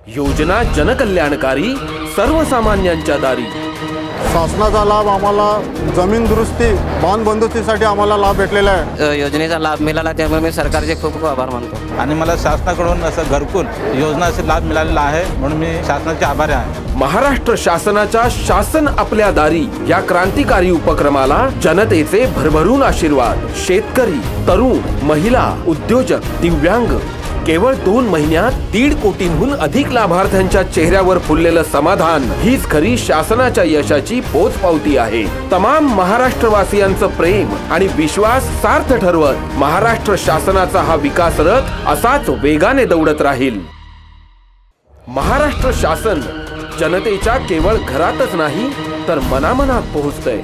योजना जनकल्याणकारी, सर्वसामान्यांच्या दारी। शासनाचा लाभ आम्हाला जमीन दुरुस्ती, बांध बंदोबस्तीसाठी आम्हाला लाभ भेटलेला आहे। योजनेचा लाभ मिळाला त्यामुळे मी सरकारचे खूप आभार मानतो आणि मला शासनाकडून असं घरकुल योजनाचा लाभ मिळालेला आहे, म्हणून मी शासनाचे आभारी आहे। महाराष्ट्र शासनाच्या शासन आपल्या दारी या क्रांतिकारी उपक्रमाला जनतेचे भरभरून आशीर्वाद। शेतकरी, तरुण, महिला, उद्योजक, दिव्यांग, केवळ 2 महिन्यात 1.5 कोटींहून अधिक लाभार्थ्यांच्या चेहऱ्यावर फुललेलं समाधान हीच खरी शासनाच्या यशाची पोचपावती आहे। तमाम महाराष्ट्रवासियांचं प्रेम आणि विश्वास सार्थ ठरवत महाराष्ट्र शासनाचा हा विकास रथ असाच वेगाने दौडत राहील। महाराष्ट्र शासन जनतेच्या केवळ घरातच नाही तर मनामनात पोहोचतंय।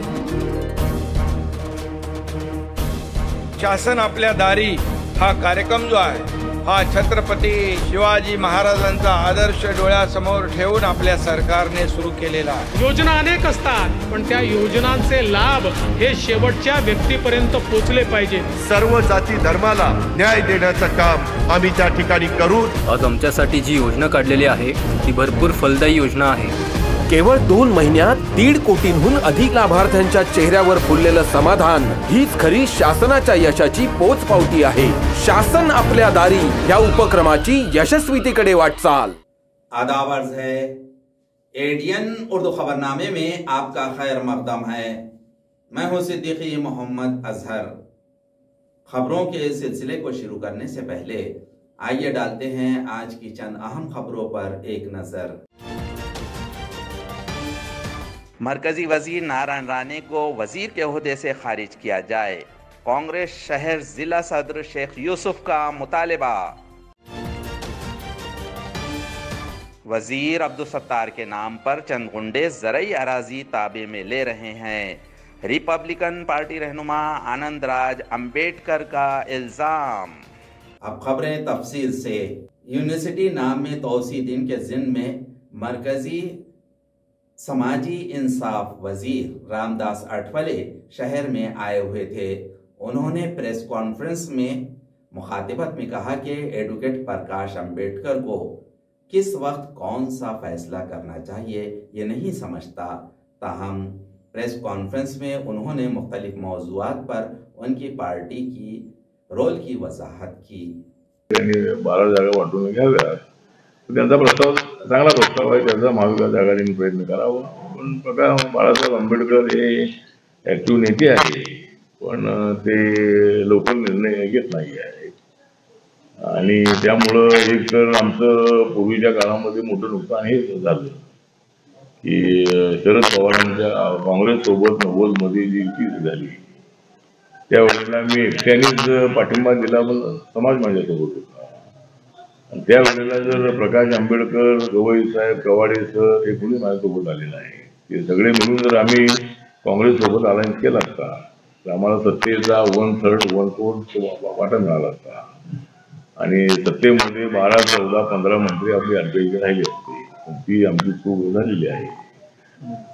शासन आपल्या दारी हा कार्यक्रम जो आहे हा छत्रपती शिवाजी महाराजांचा आदर्श डोळ्यासमोर ठेवून आपल्या सरकारने सुरू केलेला आहे। योजना अनेक असतात, पण त्या योजनांचे लाभ हे शेवटच्या व्यक्तीपर्यंत पोहोचले पाहिजे। सर्व जाती धर्माला न्याय देण्याचं काम आम्ही त्या ठिकाणी करू। आज आमच्यासाठी जी योजना काढलेली आहे ती भरपूर फलदायी योजना आहे। केवळ 2 महिन्यात 1.5 कोटींहून अधिक लाभार्थ्यांच्या चेहऱ्यावर फुललेलं समाधान हीच खरी शासनाच्या यशाची पोचपावती आहे। शासन आपल्या दारी या उपक्रमाची यशस्वीतेकडे वाटचाल। आदाब अर्ज है, एडीएन उर्दू खबरनामे में आपका खैर मकदम है। मैं हूं सिद्दीकी मोहम्मद अजहर। खबरों के सिलसिले को शुरू करने से पहले आइए डालते हैं आज की चंद अहम खबरों पर एक नजर। मरकजी वजीर नारायण राणे को वजीर के ओहदे से खारिज किया जाए, कांग्रेस शहर जिला सदर शेख यूसुफ का मुतालिबा। वजीर अब्दुल सत्तार के नाम पर चंद गुंडे ज़रई अराजी ताबे में ले रहे हैं, रिपब्लिकन पार्टी रहनुमा आनंद राज अंबेडकर का इल्जाम। अब खबरें तफसील से। यूनिवर्सिटी नाम में तोसी दिन के जिन में मरकजी समाजी इंसाफ वजीर रामदास अठवले शहर में आए हुए थे। उन्होंने प्रेस कॉन्फ्रेंस में मुखातिबत में कहा कि एडवोकेट प्रकाश अंबेडकर को किस वक्त कौन सा फैसला करना चाहिए ये नहीं समझता। ताहम प्रेस कॉन्फ्रेंस में उन्होंने मुख्तलिफ मौज़ूआत पर उनकी पार्टी की रोल की वजाहत की। 12 जागा वाटून घ्याव्या, त्यांचा प्रस्ताव चांगला प्रस्ताव आहे, त्याचा महाविकास आघाडीने प्रयत्न करावा। पण बघा, बाळासाहेब आंबेडकर हे ऍक्टिव्ह नेते आहे, पण ते लोकल निर्णय घेत नाही आहे आणि त्यामुळं एक तर आमचं पूर्वीच्या काळामध्ये मोठं नुकसान हे झालं की शरद पवारांच्या काँग्रेस सोबत 90 मध्ये जी युती झाली त्यावेळेला मी एकट्यानेच पाठिंबा दिला, पण समाज माझ्यासोबत होता। त्यावेळेला जर प्रकाश आंबेडकर, गवई साहेब, कवाडे सर हे कोणी माझ्यासोबत आलेलं आहे, ते सगळे मिळून जर आम्ही काँग्रेस सोबत अलायन्स केला असता तर आम्हाला सत्तेचा 1/3 1/4 वाटा मिळाला असता आणि सत्तेमध्ये 12, 14, 15 मंत्री आपली अडचणीचे राहिले असते, पण ती आमची चूक झालेली आहे।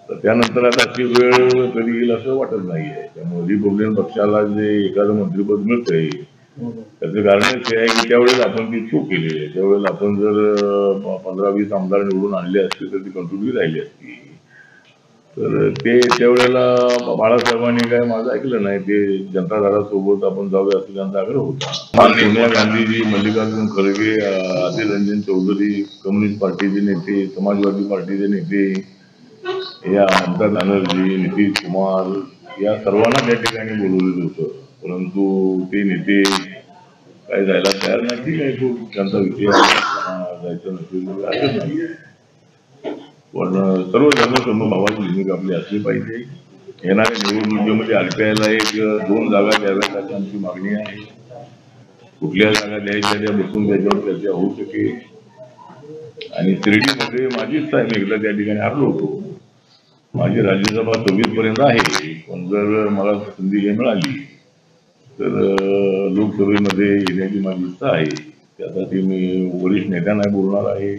तर त्यानंतर आता अशी वेळ कधी येईल असं वाटत नाही आहे। त्यामुळे रिपब्लिकन पक्षाला जे एखादं मंत्रिपद मिळतंय त्याचं कारणच हे आहे की त्यावेळेस आपण ती चूक केली आहे। त्यावेळेस आपण जर 15-20 आमदार निवडून आणले असते तर ती कंट्रोल राहिली असती। तर ते त्यावेळेला बाळासाहेबांनी काय माझं ऐकलं नाही, ते जनता दलासोबत आपण जाऊया असं त्यांचा आग्रह होता। सोनिया गांधीजी, मल्लिकार्जुन खरगे, अधीर रंजन चौधरी, कम्युनिस्ट पार्टीचे नेते, समाजवादी पार्टीचे नेते, या ममता बॅनर्जी, नितीश कुमार या सर्वांना त्या ठिकाणी बोलवलेलं होतं, परंतु ते नेते काही जायला तयार नाही। ठीक आहे, तो त्यांचा विषय जायचं नसेल, पण सर्व धर्मसमभावाची भूमिका आपली असली पाहिजे। येणाऱ्या निवडणुकीमध्ये RPIला 1-2 जागा द्याव्यात अशी आमची मागणी आहे। कुठल्या जागा द्यायच्या त्या बसून त्याच्यावर चर्चा होऊ शकेल। आणि शिर्डीमध्ये माझी इच्छा आहे, मी एकदा त्या ठिकाणी आलो होतो, माझी राज्यसभा 24 पर्यंत आहे, पण जर मला संधी हे मिळाली तर लोकसभेमध्ये येण्याची माझी इच्छा आहे. त्यासाठी मी वरिष्ठ नेत्यांना बोलणार आहे.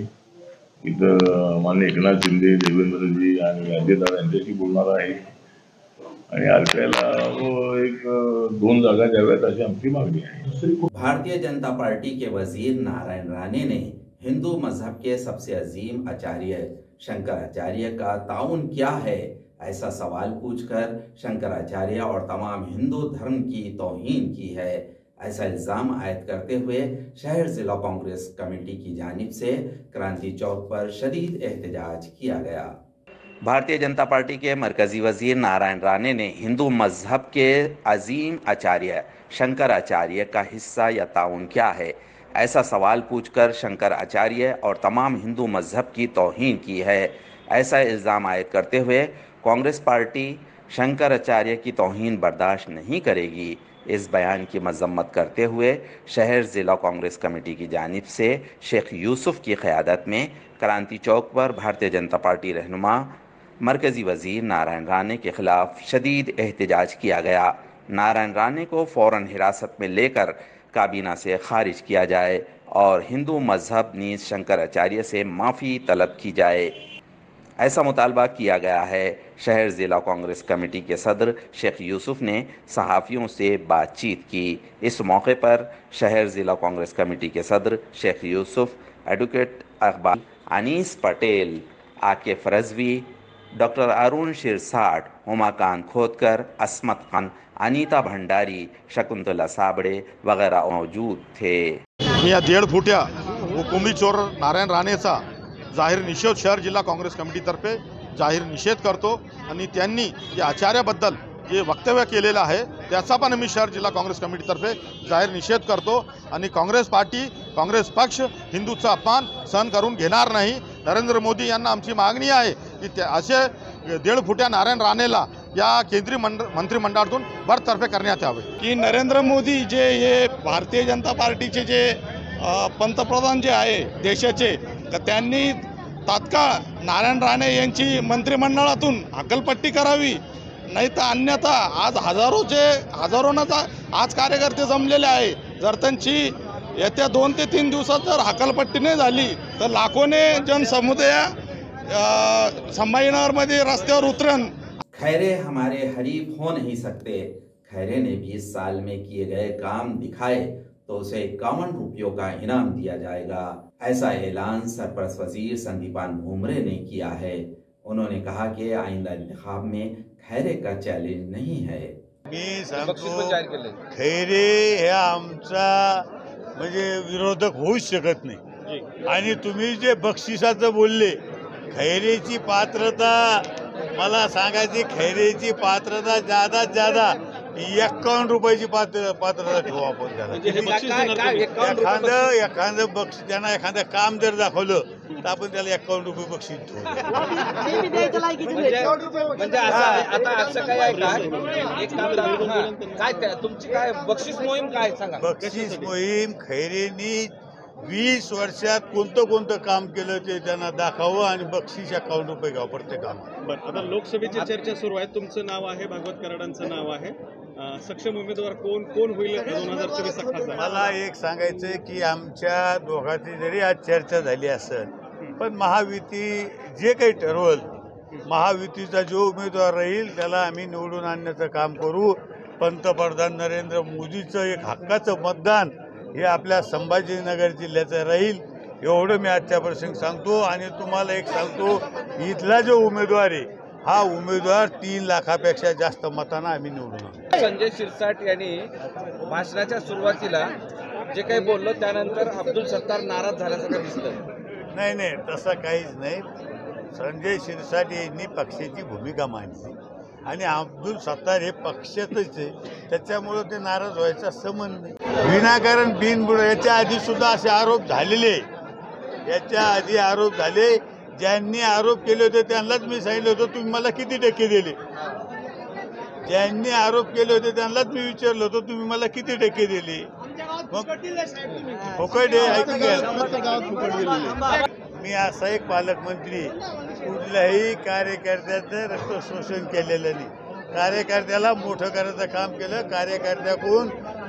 इथं माननीय एकनाथ शिंदे, देवेंद्रजी आणि अजितदादा यांच्याशी बोलणार आहे आणि आरपीआयला एक 2 जागा द्याव्यात अशी आमची मागणी आहे. भारतीय जनता पार्टी के वजीर नारायण राणे ने हिंदू मजहब के सबसे अजीम आचार्य शंकराचार्य का ताउन क्या है, ऐसा सवाल पूछकर शंकराचार्य और तमाम हिंदू धर्म की तौहीन की है, ऐसा इल्जाम आयद करते हुए शहर जिला कांग्रेस कमेटी की जानिब से क्रांति चौक पर शदीद एहतजाज किया गया। भारतीय जनता पार्टी के मरकजी वजीर नारायण राणे ने हिंदू मजहब के अजीम आचार्य शंकराचार्य का हिस्सा या ताउन क्या है, ऐसा सवाल पूछकर शंकराचार्य और तमाम हिंदू मजहब की तौहीन की है, ऐसा इल्ज़ाम आयद करते हुए कांग्रेस पार्टी शंकराचार्य की तौहीन बर्दाश्त नहीं करेगी। इस बयान की मजम्मत करते हुए शहर ज़िला कांग्रेस कमेटी की जानिब से शेख यूसुफ की क़यादत में क्रांति चौक पर भारतीय जनता पार्टी रहनुमा मरकज़ी वज़ीर नारायण राणे के ख़िलाफ़ शदीद एहतजाज किया गया। नारायण राणे को फ़ौरन हिरासत में लेकर काबीना से खारिज किया जाए और हिंदू मजहब नीज़ शंकराचार्य से माफ़ी तलब की जाए, ऐसा मुतालबा किया गया है। शहर ज़िला कांग्रेस कमेटी के सदर शेख यूसुफ ने सहाफ़ियों से बातचीत की। इस मौके पर शहर ज़िला कांग्रेस कमेटी के सदर शेख यूसुफ, एडवोकेट अकबाल, अनीस पटेल, आकिफ रज़वी, डॉक्टर अरुण शिरसाट, उमाकांत खोदकर, अस्मत खान, अनीता भंडारी, शकुंतला साबड़े वगैरह मौजूद थे। मी या 1.5 फुट्या हुकुमी चोर नारायण राणेचा जाहीर निषेध शहर जिल्हा काँग्रेस कमिटीतर्फे जाहीर निषेध करतो आणि त्यांनी या आचार्याबद्दल जे वक्तव्य केलेलं आहे त्याचा पण मी शहर जिल्हा काँग्रेस कमिटीतर्फे जाहीर निषेध करतो आणि काँग्रेस पार्टी, काँग्रेस पक्ष हिंदूचा अपमान सहन करून घेणार नाही। नरेंद्र मोदी यांना आमची मागणी आहे की असे 1.5 फुट्या नारायण राणेला या केंद्रीय मंत्रिमंडळातून बरतर्फे करण्यात यावे। की नरेंद्र मोदी जे हे भारतीय जनता पार्टीचे जे पंतप्रधान जे आहे देशाचे, तर त्यांनी तात्काळ नारायण राणे यांची मंत्रिमंडळातून हकलपट्टी करावी, नाही तर अन्यथा आज हजारोंना आज कार्यकर्ते जमलेले आहे। जर त्यांची येत्या 2 ते 3 दिवसात जर हकलपट्टी नाही झाली तर लाखोने जनसमुदाय संभाजीनगरमध्ये रस्त्यावर उतरन। खैरे हमारे हरीफ हो नहीं सकते। खैरे ने 20 साल में किए गए काम दिखाए तो उसे 51 रुपयों का इनाम दिया जाएगा, ऐसा ऐलान सरपरस्त वजीर संदीपान भुमरे ने किया है। उन्होंने कहा कि आइंदा इंतखाब में खैरे का चैलेंज नहीं है। मी सांगतो खैरे हे आमचा म्हणजे विरोधक होऊच शकत नाही। आणि तुम्ही जे बक्षिसाचं बोलले, खैरेची पात्रता मला सांगायची, खैरेची पात्रता जादात जादा 51 रुपयाची पात्रता ठेवू आपण त्याला। एखादं बक्षीस त्यांना एखादं काम जर दाखवलं तर आपण त्याला 51 रुपये बक्षीस ठेवू। म्हणजे आता असं काय आहे का एक काम काय तुमची काय बक्षीस मोहीम काय सांगा। बक्षीस मोहीम खैरेंनी 20 वर्षात कोणतं काम केलं ते त्यांना दाखवावं आणि बक्षीस 51 रुपये घ्यावं प्रत्येक काम। बरं, आता लोकसभेची चर्चा सुरू आहे, तुमचं नाव आहे, भागवत कराडांचं नाव आहे, सक्षम उमेदवार कोण होईल 2024 खासदार? मला एक सांगायचंय की आमच्या दोघांची जरी आज चर्चा झाली असेल, पण महायुती जे काही ठरवल, महायुतीचा जो उमेदवार राहील त्याला आम्ही निवडून आणण्याचं काम करू। पंतप्रधान नरेंद्र मोदीचं एक हक्काचं मतदान हे आपल्या संभाजीनगर जिल्ह्याचं राहील, एवढं मी आजच्या प्रसंगी सांगतो। आणि तुम्हाला एक सांगतो, इथला जो उमेदवार आहे हा उमेदवार 3 लाखापेक्षा जास्त मतांना आम्ही निवडून आणू। संजय शिरसाट यांनी भाषणाच्या सुरुवातीला जे काही बोललो त्यानंतर अब्दुल सत्तार नाराज झाल्यासारखं दिसतं। नाही, तसं काहीच नाही। संजय शिरसाट यांनी पक्षाची भूमिका मांडली आणि अब्दुल सत्तार हे पक्षातच आहे, त्याच्यामुळे ते नाराज व्हायचा संबंध नाही। विनाकारण बिनबुड याच्या आधी सुद्धा असे आरोप झालेले, याच्या आधी आरोप झाले। ज्यांनी आरोप केले होते त्यांनाच मी सांगितलं होतं तुम्ही मला किती टक्के दिले। ज्यांनी आरोप केले होते त्यांनाच मी विचारलं होतं तुम्ही मला किती टक्के दिले। फुकट आहे, ऐकून घ्या। मी असा एक पालकमंत्री कुठल्याही कार्यकर्त्याचं रक्त शोषण केलेलं नाही. कार्यकर्त्याला मोठं करायचं काम केलं. कार्यकर्त्याकडून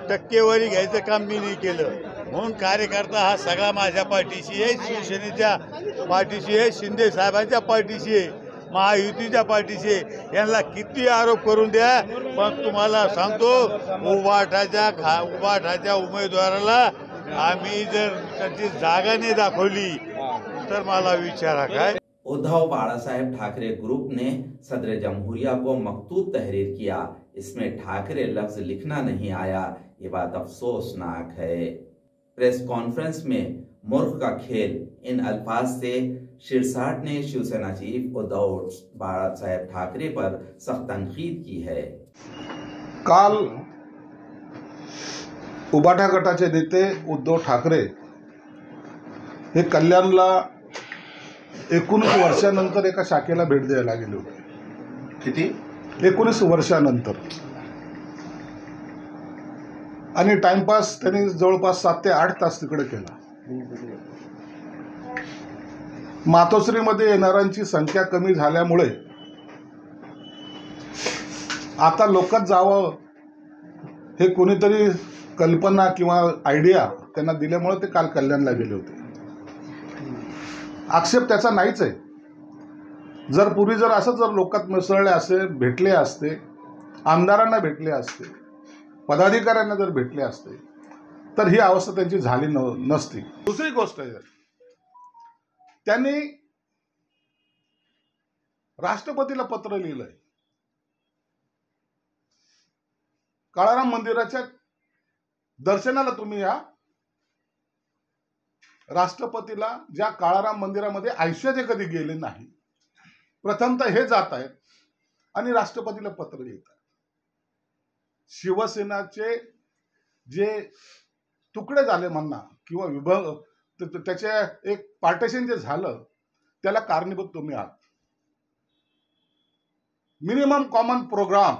टक्केवारी घ्यायचं काम मी नाही केलं. म्हणून कार्यकर्ता हा सगळा माझ्या पाठीशी आहे, शिवसेनेच्या पाठीशी आहे, शिंदे साहेबांच्या पाठीशी आहे, महायुतीच्या पाठीशी आहे. यांना किती आरोप करून द्या, पण तुम्हाला सांगतो उभाटाच्या उमेदवाराला आम्ही जर त्याची जागा नाही दाखवली तर मला विचारा काय. उद्धव बाळासाहेब ठाकरे ग्रुप ने सदर जमहूरिया को मकतूब तहरीर किया. इसमें ठाकरे लफ्ज लिखना नहीं आया. ये बात अफसोसनाक है. प्रेस कॉन्फ्रेंस में मूर्ख का खेल इन अल्फाज से शिरसाट ने शिवसेना चीफ उद्धव बाळासाहेब ठाकरे पर सख्त तनकीद की है. काल उबाटा गटाचे नेते उद्धव ठाकरे हे कल्याणला 19 वर्षानंतर एका शाखेला भेट द्यायला गेले होते. किती? 19 वर्षानंतर. आणि टाइमपास त्यांनी जवळपास 7 ते 8 तास तिकडे केला. मातोश्रीमध्ये येणाऱ्यांची संख्या कमी झाल्यामुळे आता लोकात जावं हे कोणीतरी कल्पना किंवा आयडिया त्यांना दिल्यामुळे ते काल कल्याणला गेले होते. आक्षेप त्याचा नाहीच आहे. जर पूर्वी जर असं जर लोकात मिसळले असते, भेटले असते, आमदारांना भेटले असते, पदाधिकाऱ्यांना जर भेटले असते तर ही अवस्था त्यांची झाली नसती. दुसरी गोष्ट आहे, त्यांनी राष्ट्रपतीला पत्र लिहिलंय. काळाराम मंदिराच्या दर्शनाला तुम्ही या. राष्ट्रपतीला ज्या काळाराम मंदिरामध्ये आयुष्याचे कधी गेले नाही, प्रथमतः हे जात आहेत आणि राष्ट्रपतीला पत्र लिहितात. शिवसेनाचे जे तुकडे झाले म्हणा किंवा विभाग त्याचे एक पार्टिशन जे झालं त्याला कारणीभूत तुम्ही आहात. Minimum common programme.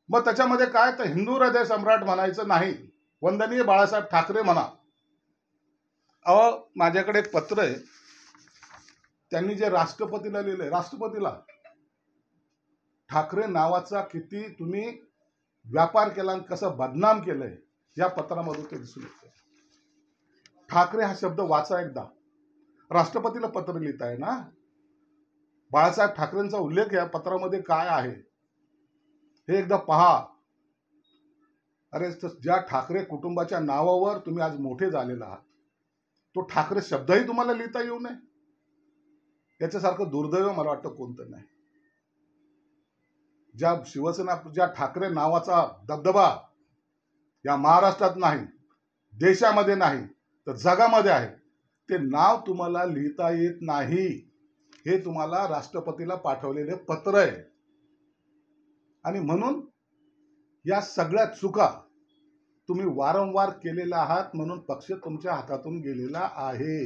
मग त्याच्यामध्ये काय तर हिंदू हृदय सम्राट म्हणायचं नाही, वंदनीय बाळासाहेब ठाकरे म्हणा. माझ्याकडे एक पत्र आहे, त्यांनी जे राष्ट्रपतीला लिहिलंय. राष्ट्रपतीला ठाकरे नावाचा किती तुम्ही व्यापार केला आणि कसं बदनाम केलंय या पत्रामधून ते दिसून येतं. ठाकरे हा शब्द वाचा एकदा. राष्ट्रपतीला पत्र लिहिताय ना, बाळासाहेब ठाकरेंचा उल्लेख या पत्रामध्ये काय आहे हे एकदा पहा. अरे ज्या ठाकरे कुटुंबाच्या नावावर तुम्ही आज मोठे झालेला आहात, तो ठाकरे शब्दही तुम्हाला लिहिता येऊ नये, याच्यासारखं दुर्दैव मला वाटतं कोणतं नाही. ज्या शिवसेना, ज्या ठाकरे नावाचा दबदबा या महाराष्ट्रात नाही, देशामध्ये नाही तर जगामध्ये आहे, ते नाव तुम्हाला लिहिता येत नाही. हे तुम्हाला राष्ट्रपतीला पाठवलेले पत्र आहे. आणि म्हणून या सगळ्या चुका तुम्ही वारंवार केलेल्या आहात, म्हणून पक्ष तुमच्या हातातून गेलेला आहे.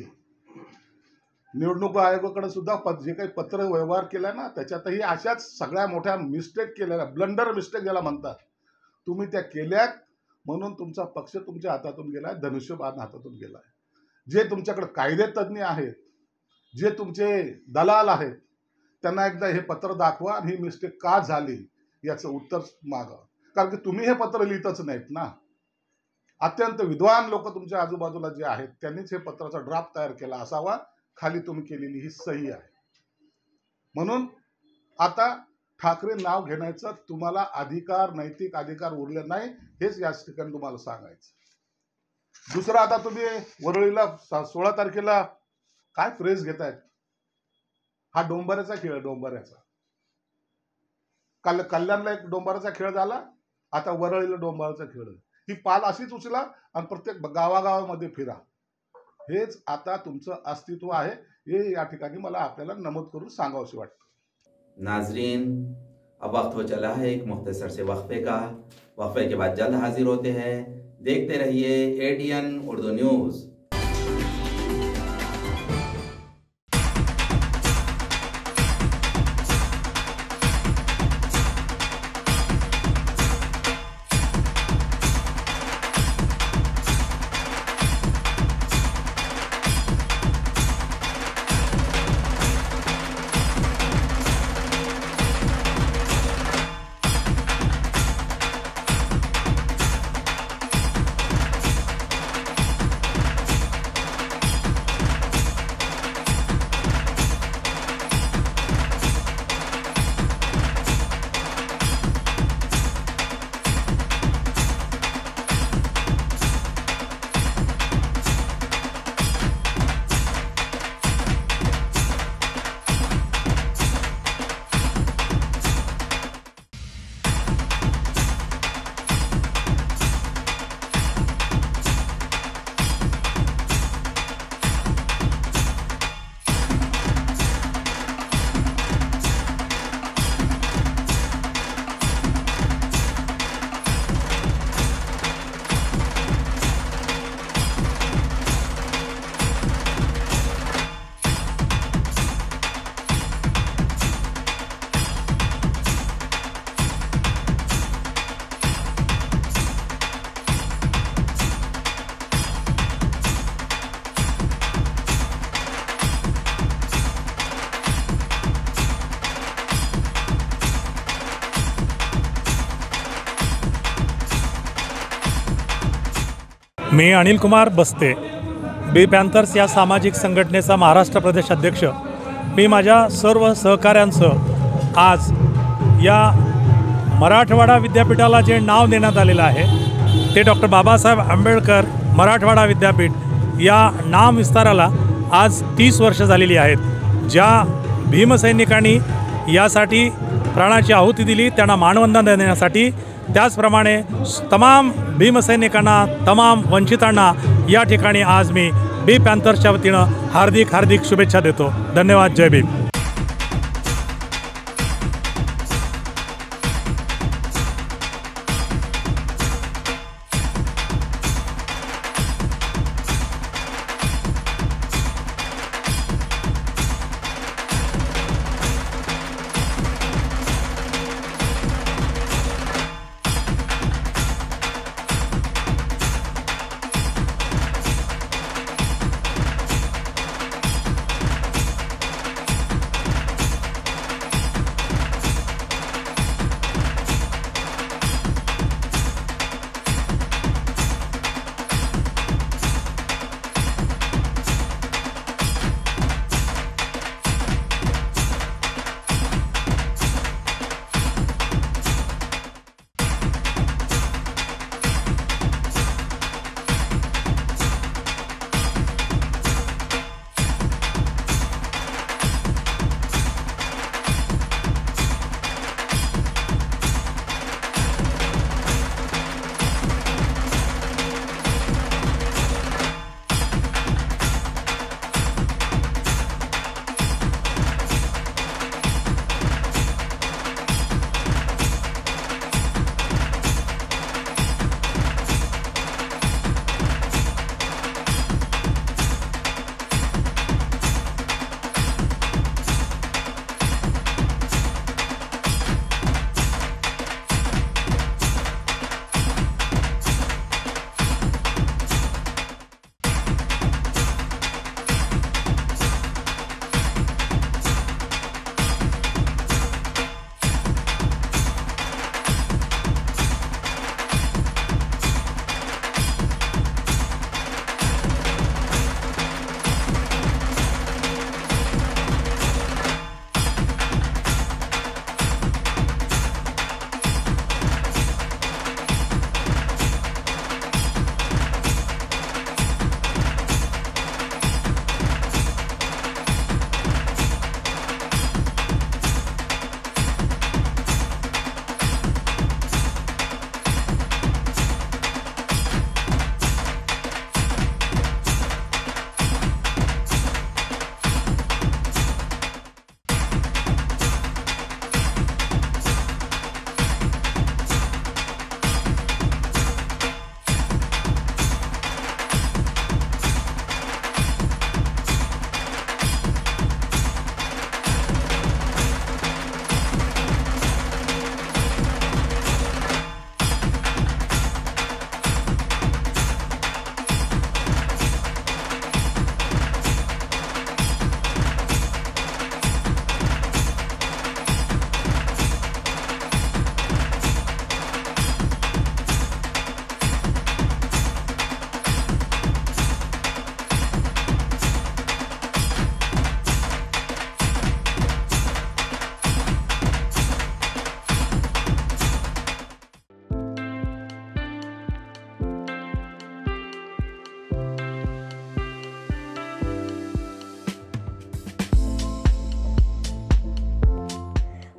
निवडणूक आयोगाकडे सुद्धा जे काही पत्र व्यवहार केला ना, त्याच्यातही अशाच सगळ्या मोठ्या मिस्टेक केलेल्या, ब्लंडर मिस्टेक ज्याला म्हणतात, तुम्ही त्या केल्यात. म्हणून तुमचा पक्ष तुमच्या हातातून गेलाय, धनुष्यबाण हातातून गेलाय. जे तुमच्याकडे कायदे तज्ज्ञ आहेत, जे तुमचे दलाल आहेत, त्यांना एकदा हे पत्र दाखवा आणि ही मिस्टेक का झाली याचं उत्तर मागा. कारण की तुम्ही हे पत्र लिहितच नाहीत ना. अत्यंत विद्वान लोक तुमच्या आजूबाजूला जे आहेत त्यांनीच हे पत्राचा ड्राफ्ट तयार केला असावा. खाली तुम्ही केलेली ही सही आहे. म्हणून आता ठाकरे नाव घेण्याचा तुम्हाला अधिकार, नैतिक अधिकार उरले नाही, हेच या ठिकाणी तुम्हाला सांगायचं. दुसरं, आता तुम्ही वरळीला 16 तारखेला काय प्रेस घेतायत, हा डोंबाऱ्याचा खेळ. डोंबाऱ्याचा काल कल्याणला एक डोंबाऱ्याचा खेळ झाला, आता वरळीला डोंबाऱ्याचा खेळ. ही पाल अशीच उचला आणि प्रत्येक गावागावामध्ये फिरा. हेच आता तुमचं अस्तित्व आहे, हे या ठिकाणी मला आपल्याला नमूद करून सांगावंसे वाटतं. नाजरीन, अब वक्त हो चला है एक मुख्तसर से वक्फे का. वक्फे के बाद जल्द हाजिर होते हैं. देखते रहिए ATN उर्दू न्यूज़. मी अनिल कुमार बस्ते, बी पॅन्थर्स या सामाजिक संघटनेचा महाराष्ट्र प्रदेश अध्यक्ष. मी माझ्या सर्व सहकाऱ्यांसह आज या मराठवाडा विद्यापीठाला जे नाव देण्यात आलेलं आहे ते डॉक्टर बाबासाहेब आंबेडकर मराठवाडा विद्यापीठ या नामविस्ताराला आज 30 वर्ष झालेली आहेत. ज्या भीमसैनिकांनी यासाठी प्राणाची आहुती दिली त्यांना मानवंदना देण्यासाठी, त्याचप्रमाणे तमाम भीमसैनिकांना, तमाम वंचितांना या ठिकाणी आज मी बी पॅन्थर्सच्या वतीनं हार्दिक शुभेच्छा देतो. धन्यवाद. जय भीम.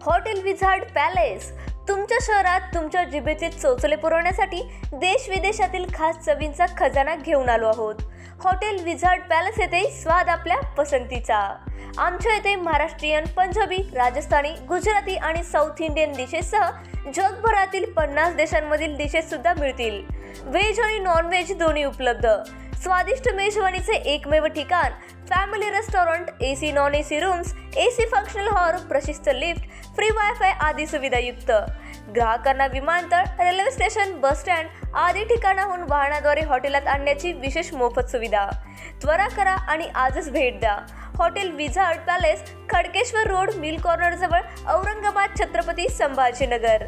हॉटेल विझार्ड पॅलेस तुमच्या शहरात तुमच्या जिभेचे चोचले पुरवण्यासाठी देश विदेशातील खास चवींचा खजाना घेऊन आलो आहोत. हॉटेल विझार्ड पॅलेस येथे स्वाद आपल्या पसंतीचा. आमच्या येथे महाराष्ट्रीयन, पंजाबी, राजस्थानी, गुजराती आणि साऊथ इंडियन डिशेससह जगभरातील 50 देशांमधील डिशेस सुद्धा मिळतील. व्हेज आणि नॉन व्हेज दोन्ही उपलब्ध. स्वादिष्ट मेजवानीचे एकमेव ठिकाण, family restaurant, AC non AC rooms, AC functional hall, प्रशस्त लिफ्ट, फ्री वायफाय आदी सुविधायुक्त. ग्राहकांना विमानतळ, रेल्वे स्टेशन, बस स्टँड आदी ठिकाणाहून वाहनाद्वारे हॉटेलात आणण्याची विशेष मोफत सुविधा. त्वरा करा आणि आजच भेट द्या. Hotel wizard palace, Khadkeshwar road, mill corner जवळ, Aurangabad, Chhatrapati Sambhajinagar.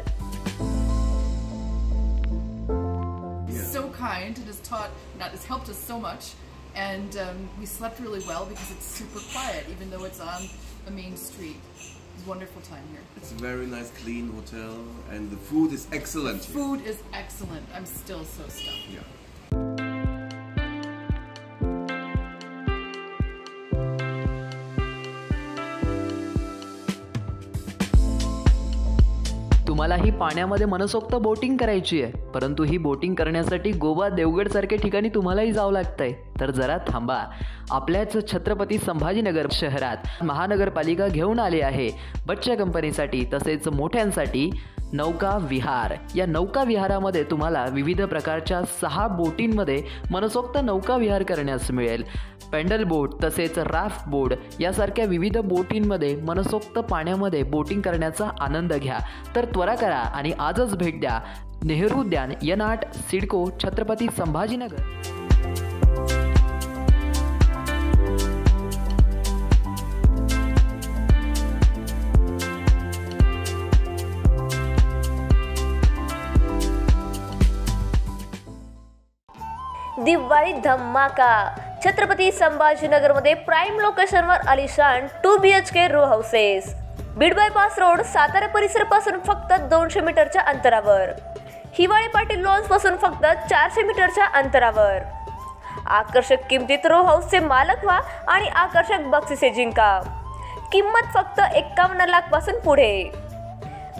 kind and has helped us so much. And we slept really well because it's super quiet, even though it's on the main street. It's a wonderful time here. It's a very nice, clean hotel, and the food is excellent here. Food is excellent. I'm still so stuffed. Yeah. तुम्हाला ही पाण्यामध्ये मनसोक्त boating करायची आहे, परंतु ही boating करण्यासाठी गोवा देवगड सारख्या ठिकाणी तुम्हालाही जावं लागतंय. तर जरा थांबा. आपल्याच छत्रपती संभाजीनगर शहरात महानगरपालिका घेऊन आली आहे बच्चा कंपनीसाठी तसेच मोठ्यांसाठी नौका विहार. या नौका विहारामध्ये तुम्हाला विविध प्रकारच्या 6 बोटींमध्ये मनसोक्त नौका विहार करण्यास मिळेल. पेंडल बोट तसेच राफ्ट बोट यासारख्या विविध बोटींमध्ये मनसोक्त पाण्यामध्ये बोटिंग करण्याचा आनंद घ्या. तर त्वरा करा आणि आजच भेट द्या नेहरू उद्यान, यनाट, सिडको, छत्रपती संभाजीनगर. दिवाळी धमाका. छत्रपती संभाजीनगरमध्ये प्राईम लोकेशनवर आलिशान 2 BHK row houses. Beed bypass road, Satara परिसरापासून फक्त 200 मीटरच्या अंतरावर. हिवाळी पाटील लॉन्स पासून फक्त 400 मीटरच्या अंतरावर. आकर्षक किमतीत रो हाऊसचे मालक व्हा आणि आकर्षक बक्षिसे जिंका. किंमत फक्त 51 लाख पासून पुढे.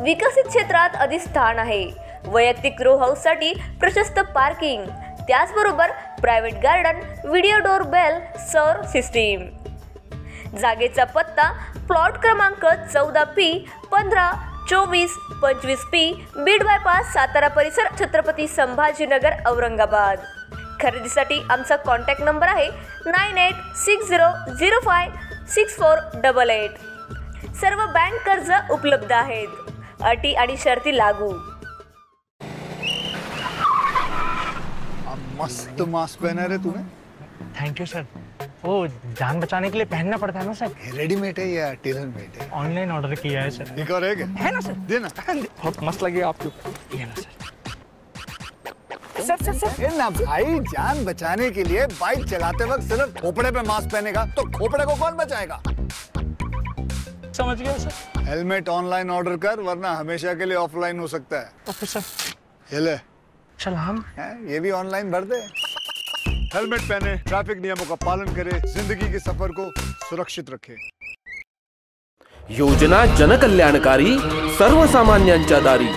विकसित क्षेत्रात अधिष्ठान आहे. वैयक्तिक रो हाऊससाठी प्रशस्त पार्किंग, त्याचबरोबर private garden, video door bell, सौर सिस्टीम. जागेचा पत्ता प्लॉट क्रमांक 14P 15 24 25P Beed bypass, Satara परिसर, छत्रपती संभाजीनगर, औरंगाबाद. खरेदीसाठी आमचा कॉन्टॅक्ट नंबर आहे 9860056488. सर्व बँक कर्ज उपलब्ध आहेत. अटी आणि शर्ती लागू. मस्त मास्क पहना रे तूने. Thank you sir. वो जान बचाने के लिए पहनना पड़ता है ना सर. रेडीमेड है या टेलर मेड है? ऑनलाइन ऑर्डर किया है सर. एक और है ना सर. देना. बहुत मस्त लगे आपको. ये ना सर. सर ना भाई, जान बचाने के लिए बाइक चलाते वक्त सिर्फ खोपड़े पे मास्क पहनेगा तो खोपड़े को कौन बचाएगा? समझ गया सर. हेलमेट ऑनलाइन ऑर्डर कर, वरना हमेशा के लिए ऑफलाइन हो सकता है. Okay sir. ये ले. सलाम. ये भी ऑनलाइन भर दे. हेलमेट पहने, ट्रैफिक नियमों का पालन करे, जिंदगी के सफर को सुरक्षित रखे. योजना जनकल्याणकारी, सर्वसामान्यांच्या दारी.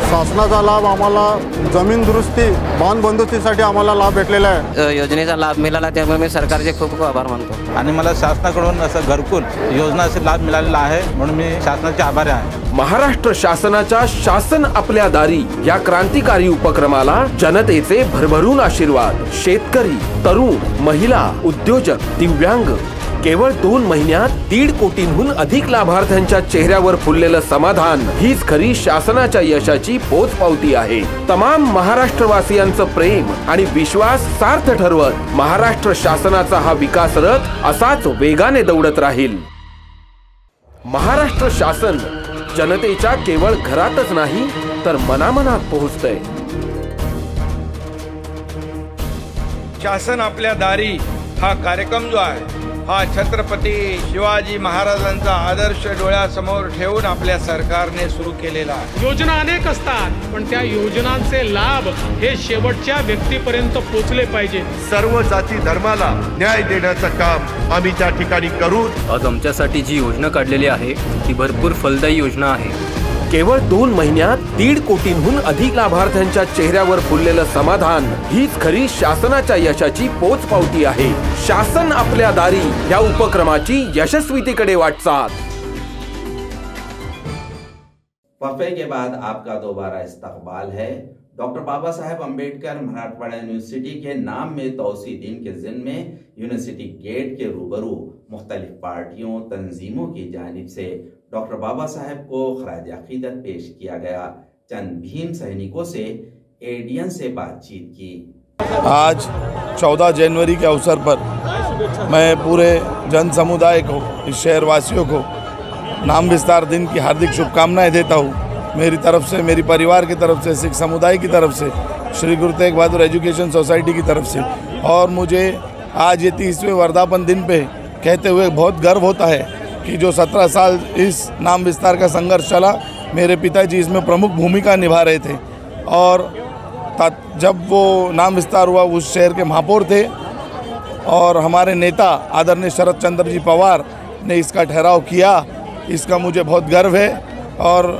शासनाचा लाभ आम्हाला जमीन दुरुस्ती, बांध बंदोबस्तीसाठी आम्हाला लाभ भेटलेला आहे. योजनेचा लाभ मिळाला त्यामुळे मी सरकारचे खूप आभार मानतो. आणि मला शासनाकडून असं घरकुल योजनाचा लाभ मिळालेला आहे, म्हणून मी शासनाचे आभारी आहे. महाराष्ट्र शासनाच्या शासन आपल्या दारी या क्रांतिकारी उपक्रमाला जनतेचे भरभरून आशीर्वाद. शेतकरी, तरुण, महिला, उद्योजक, दिव्यांग. केवळ 2 महिन्यात 1.5 कोटींहून अधिक लाभार्थ्यांच्या चेहऱ्यावर फुललेलं समाधान हीच खरी शासनाच्या यशाची पोचपावती आहे. तमाम महाराष्ट्रवासियांचं प्रेम आणि विश्वास सार्थ ठरवत महाराष्ट्र शासनाचा हा विकास रथ असाच वेगाने दौडत राहील. महाराष्ट्र शासन जनतेच्या केवळ घरातच नाही तर मनामनात पोहोचतंय. शासन आपल्या दारी हा कार्यक्रम जो आहे हा छत्रपती शिवाजी महाराजांचा आदर्श डोळ्यासमोर ठेवून आपल्या सरकारने सुरू केलेला आहे. योजना अनेक असतात, पण त्या योजनांचे लाभ हे शेवटच्या व्यक्तीपर्यंत पोहोचले पाहिजे. सर्व जाती धर्माला न्याय देण्याचं काम आम्ही त्या ठिकाणी करू. आज आमच्यासाठी जी योजना काढलेली आहे ती भरपूर फलदायी योजना आहे. केवळ 2 महिन्यात 1.5 कोटींहून अधिक लाभार्थ्यांच्या चेहऱ्यावर फुललेलं समाधान हीच खरी शासनाच्या यशाची पोचपावती आहे. शासन आपल्या दारी या उपक्रमाची यशस्वीतेकडे वाटचाल. वक्फे के बाद आपका दोबारा इस्तकबाल है. डॉक्टर बाबा साहेब अम्बेडकर मराठवाड़ा यूनिवर्सिटी के नाम में तौसी दिन के जिन में यूनिवर्सिटी गेट के रूबरू मुख्तलिफ पार्टियों तंजीमों की जानिब से डॉक्टर बाबा साहेब को खराज अकीदत पेश किया गया. चंद भीम सैनिकों से एडियन से बातचीत की. आज 14 जनवरी के अवसर पर मैं पूरे जन समुदाय को, इस शहरवासियों को नाम विस्तार दिन की हार्दिक शुभकामनाएं देता हूं. मेरी तरफ से, मेरी परिवार की तरफ से, सिख समुदाय की तरफ से, श्री गुरु तेग बहादुर एजुकेशन सोसाइटी की तरफ से। और मुझे आज ये 30वें वर्धापन दिन पे कहते हुए बहुत गर्व होता है कि जो 17 साल इस नाम विस्तार का संघर्ष चला, मेरे पिताजी इसमें प्रमुख भूमिका निभा रहे थे। और जब वो नाम विस्तार हुआ उस शहर के महापौर थे और हमारे नेता आदरणीय शरद चंद्र जी पवार ने इसका ठहराव किया। इसका मुझे बहुत गर्व है और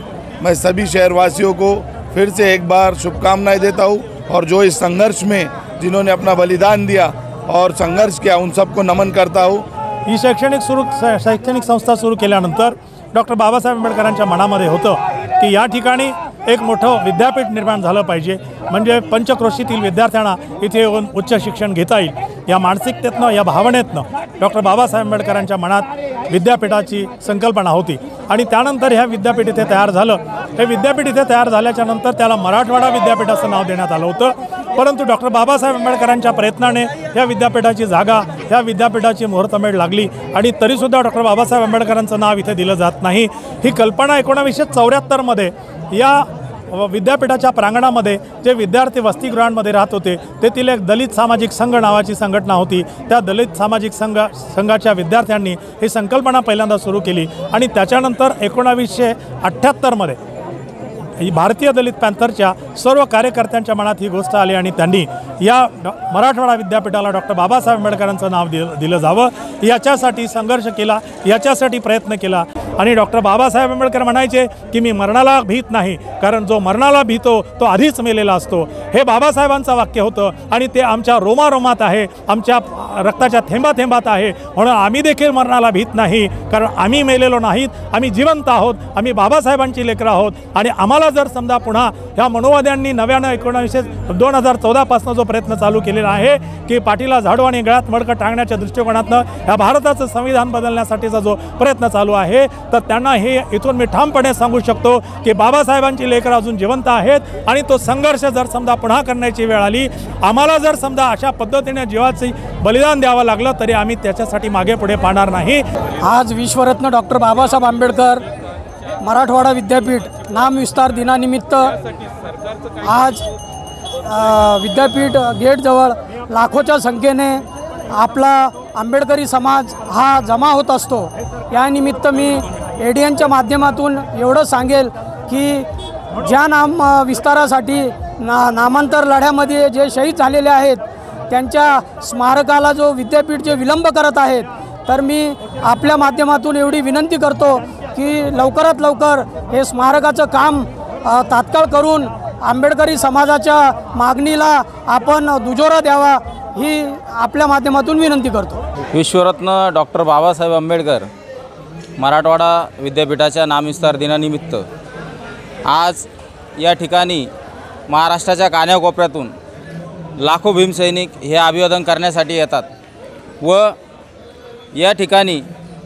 मैं सभी शहरवासियों को फिर से एक बार शुभकामनाएं देता हूँ। और जो इस संघर्ष में जिन्होंने अपना बलिदान दिया और संघर्ष किया उन सबको नमन करता हूँ। ही शैक्षणिक संस्था सुरू केल्यानंतर डॉक्टर बाबासाहेब आंबेडकरांच्या मनामध्ये होतं की या ठिकाणी एक मोठं विद्यापीठ निर्माण झालं पाहिजे, म्हणजे पंचक्रोशीतील विद्यार्थ्यांना इथे येऊन उच्च शिक्षण घेता येईल। या मानसिकतेतनं, या भावनेतनं डॉक्टर बाबासाहेब आंबेडकरांच्या मनात विद्यापीठाची संकल्पना होती आणि त्यानंतर ह्या विद्यापीठ इथे तयार झालं। हे विद्यापीठ इथे तयार झाल्याच्या नंतर त्याला मराठवाडा विद्यापीठ असं नाव देण्यात आलं होतं। परंतु डॉक्टर बाबासाहेब आंबेडकरांच्या प्रयत्नाने या विद्यापीठाची जागा, या विद्यापीठाची मुहूर्तमेढ लागली आणि तरीसुद्धा डॉक्टर बाबासाहेब आंबेडकरांचं नाव इथे दिलं जात नाही। ही कल्पना 1974 मध्ये या विद्यापीठाच्या प्रांगणामध्ये जे विद्यार्थी वसतिगृहांमध्ये राहत होते तेथील एक दलित सामाजिक संघ नावाची संघटना होती। त्या दलित सामाजिक संघाच्या विद्यार्थ्यांनी ही संकल्पना पहिल्यांदा सुरू केली आणि त्याच्यानंतर 1978 मध्ये भारतीय दलित पॅन्थरच्या सर्व कार्यकर्त्यांच्या मनात ही गोष्ट आली आणि त्यांनी या मराठवाडा विद्यापीठाला डॉक्टर बाबासाहेब आंबेडकरांचं नाव दिलं जावं याच्यासाठी संघर्ष केला, याच्यासाठी प्रयत्न केला। आणि डॉक्टर बाबासाहेब आंबेडकर म्हणायचे की मी मरणाला भीत नाही, कारण जो मरणाला भीतो तो आधीच मेलेला असतो। हे बाबासाहेबांचं वाक्य होतं आणि ते आमच्या रोमारोमात आहे, आमच्या रक्ताच्या थेंबाथेंबात आहे। म्हणून आम्ही देखील मरणाला भीत नाही, कारण आम्ही मेलेलो नाहीत, आम्ही जिवंत आहोत, आम्ही बाबासाहेबांची लेकरं आहोत। आणि आम्हाला जर समजा पुन्हा ह्या मनोवाद्यांनी नव्यानं 2014 पासून जो प्रयत्न चालू केलेला आहे की पाठीला झाडू आणि गळ्यात मडकं टांगण्याच्या दृष्टिकोनातनं ह्या भारताचं संविधान बदलण्यासाठीचा जो प्रयत्न चालू आहे, तर त्यांना हे इथून मी ठामपणे सांगू शकतो की बाबासाहेबांची लेकरं अजून जिवंत आहेत आणि तो संघर्ष जर समजा पुन्हा करण्याची वेळ आली, आम्हाला जर समजा अशा पद्धतीने जीवाचे बलिदान द्यावं लागलं तरी आम्ही त्याच्यासाठी मागे पुढे पाहणार नाही। आज विश्वरत्न डॉक्टर बाबासाहेब आंबेडकर मराठवाडा विद्यापीठ नामविस्तार दिनानिमित्त आज विद्यापीठ गेटजवळ लाखोच्या संख्येने आपला आंबेडकरी समाज हा जमा होत असतो। या निमित्त मी एडीएनच्या माध्यमातून एवढं सांगेल की ज्या नाम विस्तारासाठी नामांतर लढ्यामध्ये जे शहीद झालेले आहेत त्यांच्या स्मारकाला जो विद्यापीठ जे विलंब करत आहेत, तर मी आपल्या माध्यमातून एवढी विनंती करतो की लवकरात लवकर हे स्मारकाचं काम तात्काळ करून आंबेडकरी समाजाच्या मागणीला आपण दुजोरा द्यावा ही आपल्या माध्यमातून विनंती करतो। विश्वरत्न डॉक्टर बाबासाहेब आंबेडकर मराठवाडा विद्यापीठाच्या नामविस्तार दिनानिमित्त आज या ठिकाणी महाराष्ट्राच्या कानाकोपऱ्यातून लाखो भीमसैनिक हे अभिवादन करण्यासाठी येतात व या ठिकाणी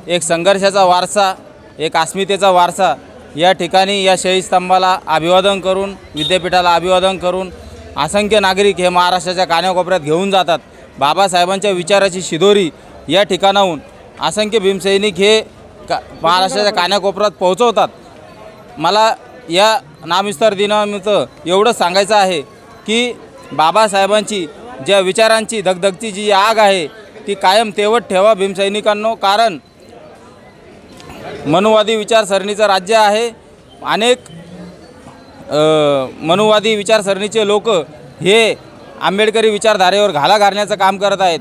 एक संघर्षाचा वारसा, एक अस्मितेचा वारसा या ठिकाणी या शहीद स्तंभाला अभिवादन करून, विद्यापीठाला अभिवादन करून असंख्य नागरिक हे महाराष्ट्राच्या कानाकोपऱ्यात घेऊन जातात। बाबासाहेबांच्या विचाराची शिदोरी या ठिकाणाहून असंख्य भीमसैनिक हे महाराष्ट्राच्या कानाकोपऱ्यात पोहोचवतात। मला या नामविस्तार दिनानिमित्त एवढं सांगायचं आहे की बाबासाहेबांची ज्या विचारांची धगधगती जी आग आहे ती कायम तेवत ठेवा भीमसैनिकांनो, कारण मनुवादी विचारसरणीचं राज्य आहे। अनेक मनुवादी विचारसरणीचे लोक हे आंबेडकरी विचारधारेवर घाला घालण्याचं काम करत आहेत।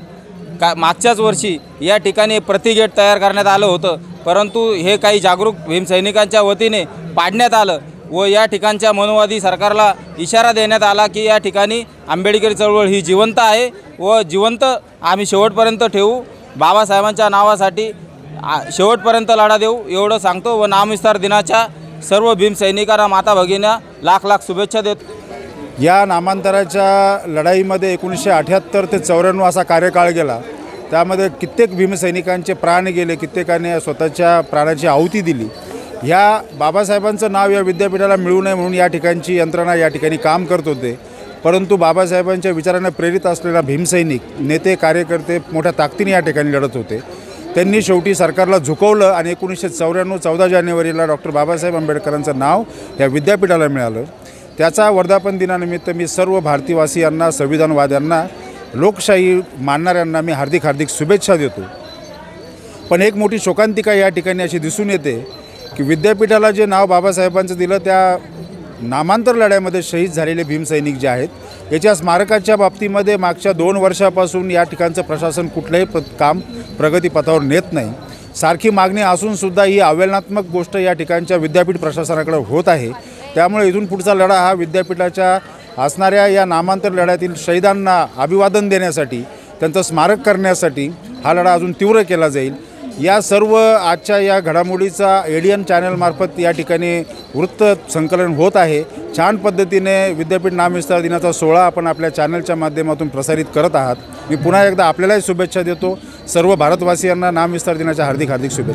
मागच्याच वर्षी या ठिकाणी प्रतिगेट तयार करण्यात आलं होतं, परंतु हे काही जागरूक भीमसैनिकांच्या वतीने पाडण्यात आलं व या ठिकाणच्या मनुवादी सरकारला इशारा देण्यात आला की या ठिकाणी आंबेडकरी चळवळ ही जिवंत आहे व जिवंत आम्ही शेवटपर्यंत ठेवू, बाबासाहेबांच्या नावासाठी शेवटपर्यंत लढा देऊ एवढं सांगतो व नामविस्तार दिनाच्या सर्व भीमसैनिकांना माता भगिनींना लाख लाख शुभेच्छा देतो। या नामांतराच्या लढाईमध्ये 1978 ते 94 असा कार्यकाळ गेला। त्यामध्ये कित्येक भीमसैनिकांचे प्राण गेले, कित्येकाने स्वतःच्या प्राणाची आहुती दिली। ह्या बाबासाहेबांचं नाव या विद्यापीठाला मिळू नये म्हणून या ठिकाणची यंत्रणा या ठिकाणी काम करत होते, परंतु बाबासाहेबांच्या विचारांना प्रेरित असलेला भीमसैनिक नेते कार्यकर्ते मोठ्या ताकदीने या ठिकाणी लढत होते। त्यांनी शेवटी सरकारला झुकवलं आणि 1994 14 जानेवारीला डॉक्टर बाबासाहेब आंबेडकरांचं नाव या विद्यापीठाला मिळालं. त्याचा वर्धापन दिनानिमित्त मी सर्व भारतीयवासियांना, संविधानवाद्यांना, लोकशाही मानणाऱ्यांना मी हार्दिक शुभेच्छा देतो. पण एक मोठी शोकांतिका या ठिकाणी अशी दिसून येते की विद्यापीठाला जे नाव बाबासाहेबांचं दिलं त्या नामांतर लढ्यामध्ये शहीद झालेले भीमसैनिक जे आहेत याच्या स्मारकाच्या बाबतीमध्ये मागच्या 2 वर्षापासून या ठिकाणचं प्रशासन कुठलंही काम प्रगतीपथावर नेत नाही. सारखी मागणी असूनसुद्धा ही आव्हानात्मक गोष्ट या ठिकाणच्या विद्यापीठ प्रशासनाकडे होत आहे. त्यामुळे इथून पुढचा लढा हा विद्यापीठाच्या असणाऱ्या या नामांतर लढ्यातील शहीदांना अभिवादन देण्यासाठी, त्यांचं स्मारक करण्यासाठी हा लढा अजून तीव्र केला जाईल. या सर्व आजच्या या घडामोडीचा ADN चॅनलमार्फत या ठिकाणी वृत्त संकलन होत आहे. छान पद्धतीने विद्यापीठ नामविस्तार दिनाचा सोहळा आपण आपल्या चॅनलच्या माध्यमातून प्रसारित करत आहात. मी पुन्हा एकदा आपल्यालाही शुभेच्छा देतो. सर्व भारतवासियांना नामविस्तार दिनाच्या हार्दिक शुभेच्छा.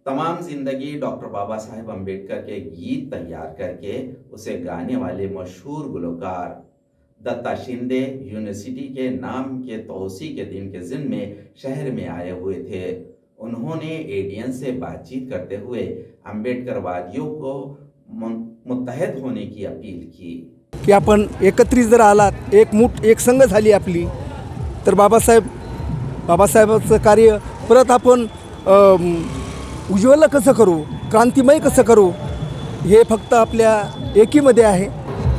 तमाम जिंदगी डॉक्टर बाबा साहेब अम्बेडकर के गीत तैयार करके उसे गाने वाले मशहूर गुलकार दत्ता शिंदे यूनिवर्सिटी के नाम के तोसी के दिन के जिम्मे शहर में आए हुए थे. उन्होंने ADN से बातचीत करते हुए अम्बेडकरवादियों को मुत्तहद होने की अपील की की आपण एकत्रित जर आलात, एक संघ झाली आपली, तर बाबासाहेबांचं कार्य परत आपण उज्ज्वल कसं करू, क्रांतिमय कसं करू, हे फक्त आपल्या एकीमध्ये आहे.